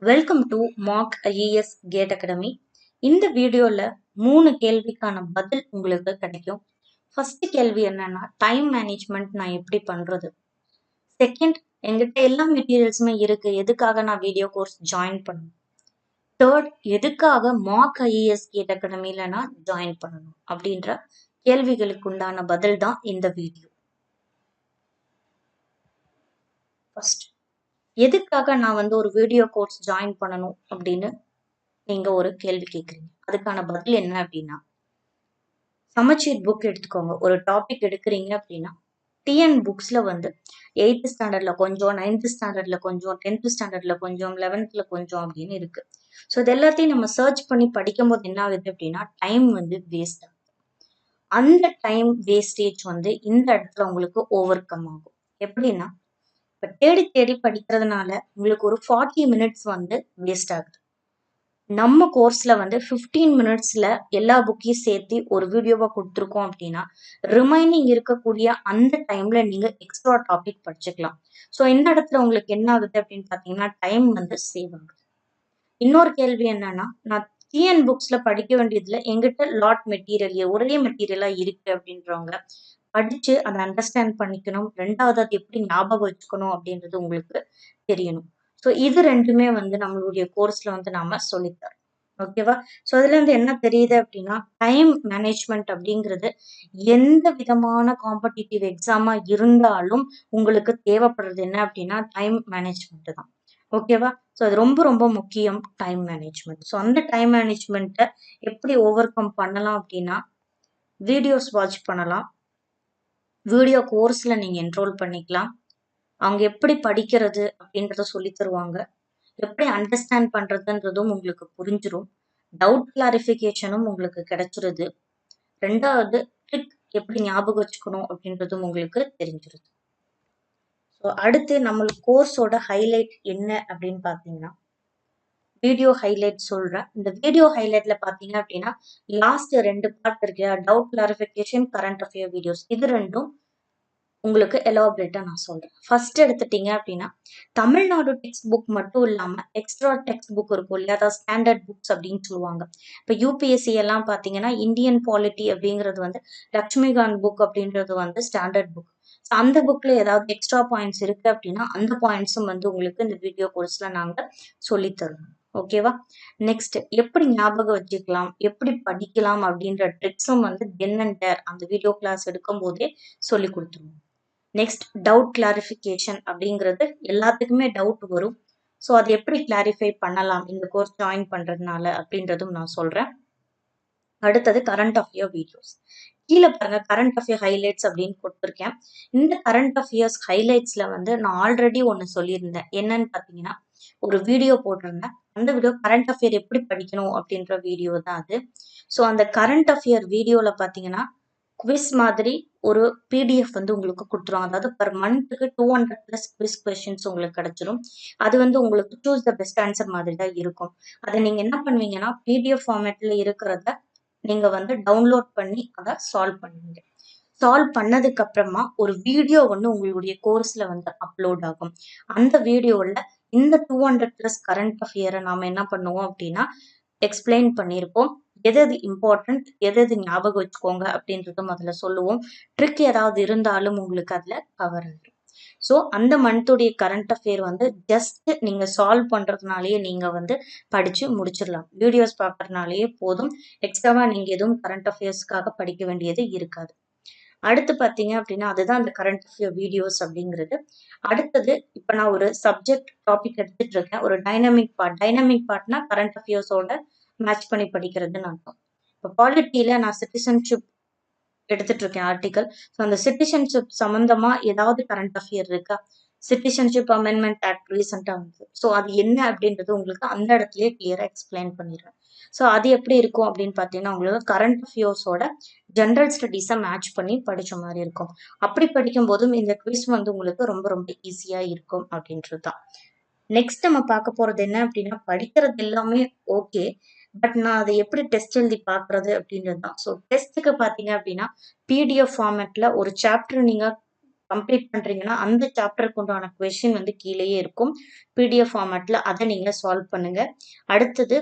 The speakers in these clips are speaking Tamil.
Welcome to Mark IAS Cat academy. இந்த வீடியோல 3 கேள்விக்கான பதில் உங்களுக்கு கிடைக்கும். ஃபர்ஸ்ட் கேள்வி என்னன்னா, டைம் மேனேஜ்மெண்ட் நான் எப்படி பண்றது? செகண்ட், என்கிட்ட எல்லா மெட்டீரியல்ஸுமே இருக்கு, எதுக்காக நான் வீடியோ கோர்ஸ் ஜாயின் பண்ணணும்? தேர்ட், எதுக்காக மார்க் ஐஏஎஸ் கேட் அகாடமில நான் ஜாயின் பண்ணணும் அப்படின்ற கேள்விகளுக்கு உண்டான பதில் தான் இந்த வீடியோ. ஃபர்ஸ்ட், எதுக்காக நான் ஒரு வீடியோ கோர்ஸ் ஜாயின் பண்ணணும் அப்படின்னு நீங்க ஒரு கேள்வி கேட்குறீங்க. அதுக்கான பதில் என்ன அப்படின்னா, சமச்சீர் புக் எடுத்துக்கோங்க. ஒரு டாபிக் எடுக்கிறீங்க அப்படின்னா, டிஎன் புக்ஸ்ல 8th ஸ்டாண்டர்ட்ல கொஞ்சம், 9th ஸ்டாண்டர்ட்ல கொஞ்சம், 10th ஸ்டாண்டர்ட்ல கொஞ்சம், 11th கொஞ்சம் அப்படின்னு இருக்கு. ஸோ இது எல்லாத்தையும் நம்ம சர்ச் பண்ணி படிக்கும்போது என்ன ஆகுது அப்படின்னா, டைம் வேஸ்ட் ஆகும். அந்த டைம் வேஸ்டேஜ் இந்த இடத்துல உங்களுக்கு ஓவர் கம் ஆகும். எப்படின்னா, இப்ப தேடி தேடி படிக்கிறதுனால உங்களுக்கு ஒரு 40 மினிட்ஸ் வேஸ்ட் ஆகுது. நம்ம கோர்ஸ்ல 15 மினிட்ஸ்ல எல்லா புக்கையும் சேர்த்து ஒரு வீடியோவா கொடுத்துருக்கோம் அப்படின்னா, ரிமைனிங் இருக்கக்கூடிய அந்த டைம்ல நீங்க எக்ஸ்ட்ரா டாபிக் படிச்சுக்கலாம். ஸோ இந்த இடத்துல உங்களுக்கு என்ன ஆகுது அப்படின்னு பாத்தீங்கன்னா, டைம் சேவ் ஆகுது. இன்னொரு கேள்வி என்னன்னா, நான் டிஎன் புக்ஸ்ல படிக்க வேண்டியதுல எங்கிட்ட லாட் மெட்டீரியல் ஒரே மெட்டீரியலா இருக்கு அப்படின்றவங்க படிச்சு அதை அண்டர்ஸ்டாண்ட் பண்ணிக்கணும். ரெண்டாவது அது எப்படி ஞாபகம் வச்சுக்கணும் அப்படின்றது உங்களுக்கு தெரியணும். ஸோ இது ரெண்டுமே நம்மளுடைய கோர்ஸ்ல நாம சொல்லித்தரோம். ஓகேவா? ஸோ அதுல இருந்து என்ன தெரியுது அப்படின்னா, டைம் மேனேஜ்மெண்ட் அப்படிங்கிறது எந்த விதமான காம்படிட்டிவ் எக்ஸாமா இருந்தாலும் உங்களுக்கு தேவைப்படுறது என்ன அப்படின்னா, டைம் மேனேஜ்மெண்ட் தான். ஓகேவா? ஸோ அது ரொம்ப ரொம்ப முக்கியம், டைம் மேனேஜ்மெண்ட். ஸோ அந்த டைம் மேனேஜ்மெண்ட்டை எப்படி ஓவர் கம் பண்ணலாம் அப்படின்னா, வீடியோஸ் வாட்ச் பண்ணலாம். வீடியோ கோர்ஸ்ல நீங்க என்ரோல் பண்ணிக்கலாம். அவங்க எப்படி படிக்கிறது அப்படின்றத சொல்லி தருவாங்க. எப்படி அண்டர்ஸ்டாண்ட் பண்றதுன்றதும் உங்களுக்கு புரிஞ்சிரும். டவுட் கிளாரிஃபிகேஷனும் உங்களுக்கு கிடைச்சிருது. ரெண்டாவது, ட்ரிக் எப்படி ஞாபகம் வச்சுக்கணும் அப்படின்றதும் உங்களுக்கு தெரிஞ்சிருது. ஸோ அடுத்து நம்ம கோர்ஸோட ஹைலைட் என்ன அப்படின்னு பார்த்தீங்கன்னா, வீடியோ ஹைலைட் சொல்றேன். இந்த வீடியோ ஹைலைட்ல பார்த்தீங்க அப்படின்னா, லாஸ்ட் 2 பார்ட் இருக்கு, doubt clarification, current affair videos. இது ரெண்டும் உங்களுக்கு எலாபரேட்டா நான் சொல்றேன். ஃபர்ஸ்ட் எடுத்துட்டீங்க அப்படின்னா, தமிழ்நாடு டெக்ஸ்ட் புக் மட்டும் இல்லாம எக்ஸ்ட்ரா டெக்ஸ்ட் புக் இருக்கும் இல்லையா? அதாவது ஸ்டாண்டர்ட் புக்ஸ் அப்படின்னு சொல்லுவாங்க. இப்போ யூபிஎஸ்சி எல்லாம் பார்த்தீங்கன்னா, இந்தியன் பாலிட்டி அப்படிங்கிறது லட்சுமிகாந்த் புக் அப்படின்றது ஸ்டாண்டர்ட் புக். அந்த புக்ல ஏதாவது எக்ஸ்ட்ரா பாயிண்ட்ஸ் இருக்கு அப்படின்னா, அந்த பாயிண்ட்ஸும் உங்களுக்கு இந்த வீடியோ கோர்ஸ்ல நாங்க சொல்லி தருவோம். ஓகேவா? நெக்ஸ்ட், எப்படி ஞாபகம் வச்சுக்கலாம், எப்படி படிக்கலாம் அப்படின்ற ட்ரிக்ஸும் தென் அண்ட் தேர் அந்த வீடியோ கிளாஸ் எடுக்கும் போதே சொல்லி கொடுத்துருவோம். நெக்ஸ்ட், டவுட் கிளாரிஃபிகேஷன் அப்படிங்கிறது எல்லாத்துக்குமே டவுட் வரும். ஸோ அதை எப்படி கிளாரிஃபை பண்ணலாம் இந்த கோர்ஸ் ஜாயின் பண்றதுனால அப்படின்றதும் நான் சொல்றேன். அடுத்தது கரண்ட் அஃபேர் வீடியோஸ். கீழே பாருங்க, கரண்ட் அஃபேர் ஹைலைட்ஸ் அப்படின்னு கொடுத்துருக்கேன். இந்த கரண்ட் அஃபேர்ஸ் ஹைலைட்ஸ்ல நான் ஆல்ரெடி ஒன்று சொல்லியிருந்தேன். என்னன்னு பார்த்தீங்கன்னா, ஒரு வீடியோ போட்டிருந்தேன். அந்த வீடியோ கரண்ட் அஃபேர் எப்படி படிக்கணும் அப்படின்ற வீடியோ தான் அது. ஸோ அந்த கரண்ட் அஃபேர் வீடியோல பார்த்தீங்கன்னா, குவிஸ் மாதிரி ஒரு பிடிஎஃப் உங்களுக்கு கொடுத்துரும். அதாவது பர் மந்த்துக்கு 200+ குவிஸ் கொஸ்டின்ஸ் உங்களுக்கு கிடைச்சிரும். அது உங்களுக்கு சூஸ் த பெஸ்ட் ஆன்சர் மாதிரி தான் இருக்கும். அதை நீங்க என்ன பண்ணுவீங்கன்னா, பிடிஎஃப் ஃபார்மேட்ல இருக்கிறத நீங்க டவுன்லோட் பண்ணி அதை சால்வ் பண்ணுவீங்க. சால்வ் பண்ணதுக்கு அப்புறமா ஒரு வீடியோ உங்களுடைய கோர்ஸ்ல அப்லோட் ஆகும். அந்த வீடியோல இந்த 200+ கரண்ட் அஃபேரை நாம என்ன பண்ணுவோம் அப்படின்னா, எக்ஸ்பிளைன் பண்ணியிருப்போம். எது எது இம்பார்ட்டன்ட், எது எது ஞாபகம் வச்சுக்கோங்க அப்படின்றதும் அதில் சொல்லுவோம். ட்ரிக் ஏதாவது இருந்தாலும் உங்களுக்கு அதில் கவர் ஆகிடும். ஸோ அந்த மந்த்துடைய கரண்ட் அஃபேர் ஜஸ்ட் நீங்கள் சால்வ் பண்ணுறதுனாலேயே நீங்கள் படித்து முடிச்சிடலாம். வீடியோஸ் பார்க்கறதுனாலேயே போதும். எக்ஸ்ட்ராவாக நீங்கள் எதுவும் கரண்ட் அஃபேர்ஸ்க்காக படிக்க வேண்டியது இருக்காது. அடுத்து பார்த்தீங்க அப்படின்னா, அதுதான் அந்த கரண்ட் அஃபேர் வீடியோஸ் அப்படிங்கிறது. அடுத்தது, இப்போ நான் ஒரு சப்ஜெக்ட் டாபிக் எடுத்துட்டு இருக்கேன். ஒரு டைனமிக் பார்ட். டைனமிக் பார்ட்னா கரண்ட் அஃபேர்ஸோட மேட்ச் பண்ணி படிக்கிறதுன்னு அர்த்தம். இப்போ பாலிட்டியில நான் சிட்டிசன்ஷிப் எடுத்துட்டு இருக்கேன் ஆர்டிகல். ஸோ அந்த சிட்டிசன்ஷிப் சம்பந்தமா ஏதாவது கரண்ட் அஃபேர் இருக்கா? சிட்டிசன்ஷிப் அமெண்ட்மெண்ட் ஆக்ட் ரீசெண்டாக வந்து, ஸோ அது என்ன அப்படின்றது உங்களுக்கு அந்த இடத்துலயே கிளியரா எக்ஸ்பிளைன் பண்ணிடுறேன். ஸோ அது எப்படி இருக்கும் அப்படின்னு பார்த்தீங்கன்னா, உங்களுக்கு கரண்ட் அஃபேர்ஸோட ஜென்ரல் ஸ்டடீஸை மேட்ச் பண்ணி படிச்ச மாதிரி இருக்கும். அப்படி படிக்கும் போதும் இந்த குவிஸ் உங்களுக்கு ரொம்ப ரொம்ப ஈஸியா இருக்கும் அப்படின்றது தான். நெக்ஸ்ட் நம்ம பார்க்க போறது என்ன அப்படின்னா, படிக்கிறது எல்லாமே ஓகே, பட் நான் அதை எப்படி டெஸ்ட் எழுதி பார்க்கறது அப்படின்றது தான். ஸோ டெஸ்ட்டுக்கு பார்த்தீங்க அப்படின்னா, பிடிஎஃப் ஃபார்மேட்ல ஒரு சாப்டர் நீங்க கம்ப்ளீட் பண்றீங்கன்னா அந்த சாப்டருக்கு உண்டான கொஸ்டின் வந்து கீழேயே இருக்கும் பிடிஎஃப் ஃபார்மேட்ல. அதை நீங்க சால்வ் பண்ணுங்க. அடுத்தது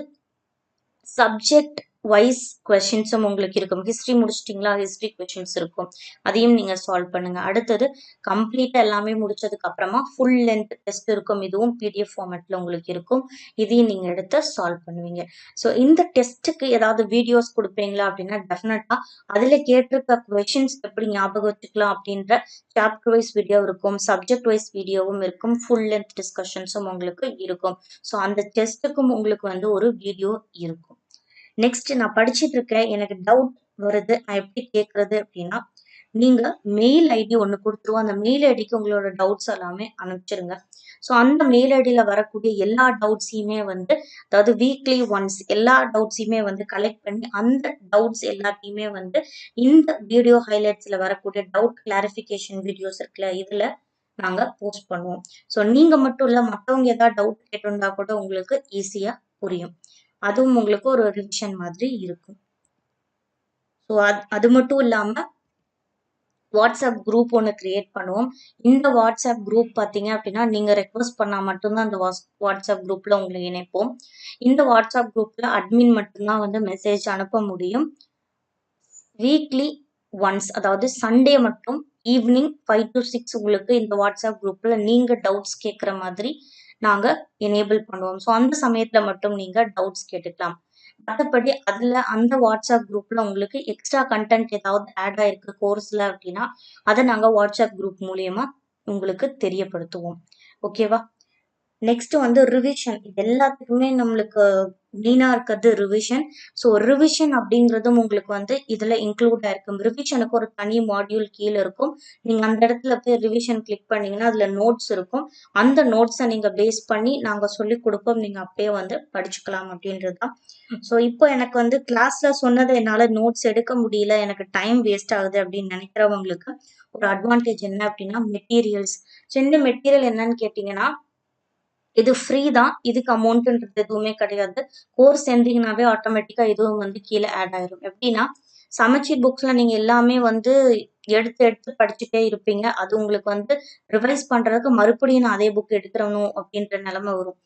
சப்ஜெக்ட் வைஸ் கொஸ்டின்ஸும் உங்களுக்கு இருக்கும். ஹிஸ்ட்ரி முடிச்சிட்டிங்களா, ஹிஸ்ட்ரி கொஸ்டின்ஸ் இருக்கும், அதையும் நீங்க சால்வ் பண்ணுங்க. அடுத்தது கம்ப்ளீட்டா எல்லாமே முடிச்சதுக்கு அப்புறமா ஃபுல் லென்த் டெஸ்ட் இருக்கும். இதுவும் பிடிஎஃப் ஃபார்மேட்ல உங்களுக்கு இருக்கும். இதையும் நீங்க எடுத்து சால்வ் பண்ணுவீங்க. ஸோ இந்த டெஸ்ட்டுக்கு ஏதாவது வீடியோஸ் கொடுப்பீங்களா அப்படின்னா டெஃபினட்டா அதுல கேட்டிருக்க கொஸ்டின்ஸ் எப்படி ஞாபகம் வச்சுக்கலாம் அப்படின்ற சாப்டர் வைஸ் வீடியோ இருக்கும், சப்ஜெக்ட் வைஸ் வீடியோவும் இருக்கும், ஃபுல் லென்த் டிஸ்கஷன்ஸும் உங்களுக்கு இருக்கும். ஸோ அந்த டெஸ்ட்டுக்கும் உங்களுக்கு வந்து ஒரு வீடியோ இருக்கும். நெக்ஸ்ட் நான் படிச்சிட்டு இருக்கேன், எனக்கு டவுட் வருது, நான் எப்படி கேட்கறது அப்படின்னா நீங்க மெயில் ஐடி ஒன்று கொடுத்துருவோம். அந்த மெயில் ஐடிக்கு உங்களோட டவுட்ஸ் எல்லாமே அனுப்பிச்சிருங்க. ஸோ அந்த மெயில் ஐடியில் வரக்கூடிய எல்லா டவுட்ஸையுமே வந்து அதாவது வீக்லி ஒன்ஸ் எல்லா டவுட்ஸையுமே வந்து கலெக்ட் பண்ணி அந்த டவுட்ஸ் எல்லாத்தையுமே வந்து இந்த வீடியோ ஹைலைட்ஸில் வரக்கூடிய டவுட் கிளாரிஃபிகேஷன் வீடியோஸ் இருக்குல்ல இதில் நாங்கள் போஸ்ட் பண்ணுவோம். ஸோ நீங்கள் மட்டும் இல்லை, மற்றவங்க ஏதாவது டவுட் கேட்டிருந்தா கூட உங்களுக்கு ஈஸியாக புரியும். அதுவும் உங்களுக்கு ஒரு ரிவிஷன் மாதிரி இருக்கும். ஸோ அது மட்டும் இல்லாமல் வாட்ஸ்அப் குரூப் ஒன்று கிரியேட் பண்ணுவோம். இந்த வாட்ஸ்அப் குரூப் பார்த்தீங்க அப்படின்னா நீங்கள் ரெக்வஸ்ட் பண்ணால் மட்டும்தான் அந்த வாட்ஸ்அப் குரூப்பில் உங்களை இணைப்போம். இந்த வாட்ஸ்அப் குரூப்பில் அட்மின் மட்டும்தான் வந்து மெசேஜ் அனுப்ப முடியும். வீக்லி ஒன்ஸ் அதாவது சண்டே மட்டும் ஈவினிங் 5 to 6 உங்களுக்கு இந்த வாட்ஸ்அப் குரூப்பில் நீங்கள் டவுட்ஸ் கேட்குற மாதிரி நாங்கள் எனேபிள் பண்ணுவோம். ஸோ அந்த சமயத்தில் மட்டும் நீங்கள் டவுட்ஸ் கேட்டுக்கலாம். மற்றபடி அதில் அந்த வாட்ஸ்அப் குரூப்பில் உங்களுக்கு எக்ஸ்ட்ரா கண்டென்ட் ஏதாவது ஆட் ஆயிருக்கு கோர்ஸில் அப்படின்னா அதை நாங்கள் வாட்ஸ்அப் குரூப் மூலியமா உங்களுக்கு தெரியப்படுத்துவோம். ஓகேவா? நெக்ஸ்ட் வந்து ரிவிஷன். இது எல்லாத்துக்குமே நம்மளுக்கு மெயினாக இருக்கிறது ரிவிஷன். ஸோ ரிவிஷன் அப்படிங்கிறதும் உங்களுக்கு வந்து இதில் இன்க்ளூட் ஆயிருக்கும். ரிவிஷனுக்கு ஒரு தனி மாடியூல் கீழே இருக்கும். நீங்கள் அந்த இடத்துல போய் ரிவிஷன் கிளிக் பண்ணீங்கன்னா அதில் நோட்ஸ் இருக்கும். அந்த நோட்ஸை நீங்கள் பேஸ் பண்ணி நாங்கள் சொல்லி கொடுப்போம், நீங்கள் அப்படியே வந்து படிச்சுக்கலாம் அப்படின்றது தான். ஸோ இப்போ எனக்கு வந்து கிளாஸில் சொன்னதை என்னால் நோட்ஸ் எடுக்க முடியல, எனக்கு டைம் வேஸ்ட் ஆகுது அப்படின்னு நினைக்கிறவங்களுக்கு ஒரு அட்வான்டேஜ் என்ன அப்படின்னா மெட்டீரியல்ஸ். ஸோ இந்த மெட்டீரியல் என்னன்னு கேட்டிங்கன்னா இது ஃப்ரீ தான். இதுக்கு அமௌண்ட்ன்றது எதுவுமே கிடையாது. கோர்ஸ் சேர்ந்தீங்கன்னாவே ஆட்டோமேட்டிக்கா இதுவும் வந்து கீழே ஆட் ஆயிரும். எப்படின்னா சமச்சீர் புக்ஸ்ல நீங்க எல்லாமே வந்து எடுத்து எடுத்து படிச்சுட்டே இருப்பீங்க. அது உங்களுக்கு வந்து ரிவைஸ் பண்றதுக்கு மறுபடியும் நான் அதே புக் எடுக்கிறணும் அப்படின்ற நிலைமை வரும்.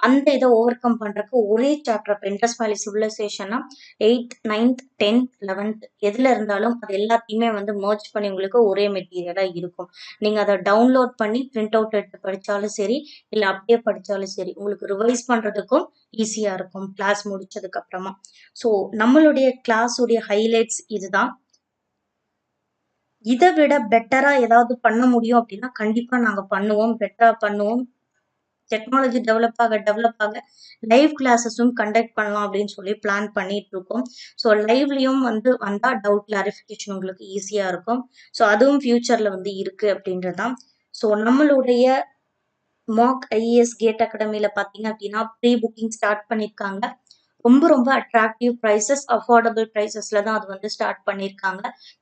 அந்த இதை ஓவர் கம் பண்றதுக்கு ஒரே சாப்டர் இப்போ இண்டஸ் வேலி சிவிலைசேஷன்னா 8th 9th 10th 11th எதுல இருந்தாலும் அது எல்லாத்தையுமே வந்து மர்ஜ் பண்ணி உங்களுக்கு ஒரே மெட்டீரியலா இருக்கும். நீங்க அதை டவுன்லோட் பண்ணி பிரிண்ட் அவுட் எடுத்து படிச்சாலும் சரி, இல்லை அப்படியே படிச்சாலும் சரி, உங்களுக்கு ரிவைஸ் பண்றதுக்கும் ஈஸியா இருக்கும் கிளாஸ் முடிச்சதுக்கு அப்புறமா. ஸோ நம்மளுடைய கிளாஸுடைய ஹைலைட்ஸ் இதுதான். இதை விட பெட்டரா ஏதாவது பண்ண முடியும் அப்படின்னா கண்டிப்பா நாங்க பண்ணுவோம், பெட்டரா பண்ணுவோம். டெக்னாலஜி டெவலப் ஆக லைவ் கிளாஸஸும் கண்டக்ட் பண்ணலாம் அப்படின்னு சொல்லி பிளான் பண்ணிட்டு இருக்கோம். ஸோ லைவ்லயும் வந்து வந்தா டவுட் கிளாரிஃபிகேஷன் உங்களுக்கு ஈஸியா இருக்கும். ஸோ அதுவும் ஃபியூச்சர்ல வந்து இருக்கு அப்படின்றதான். ஸோ நம்மளுடைய மாக் ஐஏஎஸ் கேட் அகாடமியில பார்த்தீங்க அப்படின்னா ப்ரீ புக்கிங் ஸ்டார்ட் பண்ணியிருக்காங்க. ரொம்ப ரொம்ப அட்ராக்டிவ் ப்ரைஸஸ், அஃபோர்டபுள் ப்ரைஸஸ்ல தான் அது வந்து ஸ்டார்ட் பண்ணியிருக்காங்க.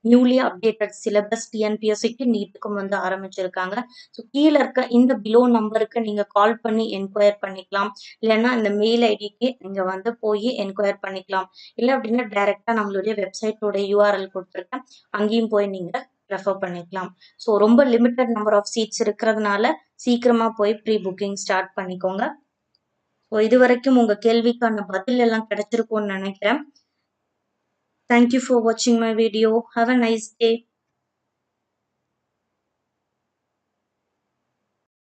நியூலி அப்டேட்டட் சிலபஸ் டிஎன்பிஎஸ்சிக்கு நீட்டுக்கும் வந்து ஆரம்பிச்சிருக்காங்க. ஸோ கீழே இருக்க இந்த பிலோ நம்பருக்கு நீங்க கால் பண்ணி என்கொயர் பண்ணிக்கலாம். இல்லைன்னா இந்த மெயில் ஐடிக்கு நீங்க வந்து போய் என்கொயர் பண்ணிக்கலாம். இல்லை அப்படின்னா டைரக்டா நம்மளுடைய வெப்சைட்டோட யூஆர்எல் கொடுத்துருக்கேன், அங்கேயும் போய் நீங்க ரெஃபர் பண்ணிக்கலாம். ஸோ ரொம்ப லிமிட்டட் நம்பர் ஆஃப் சீட்ஸ் இருக்கிறதுனால சீக்கிரமா போய் ப்ரீ புக்கிங் ஸ்டார்ட் பண்ணிக்கோங்க. ஸோ இது வரைக்கும் உங்க கேள்விக்கான பதில் எல்லாம் கிடைச்சிருக்கும்னு நினைக்கிறேன். Thank you for watching my video. Have a nice day.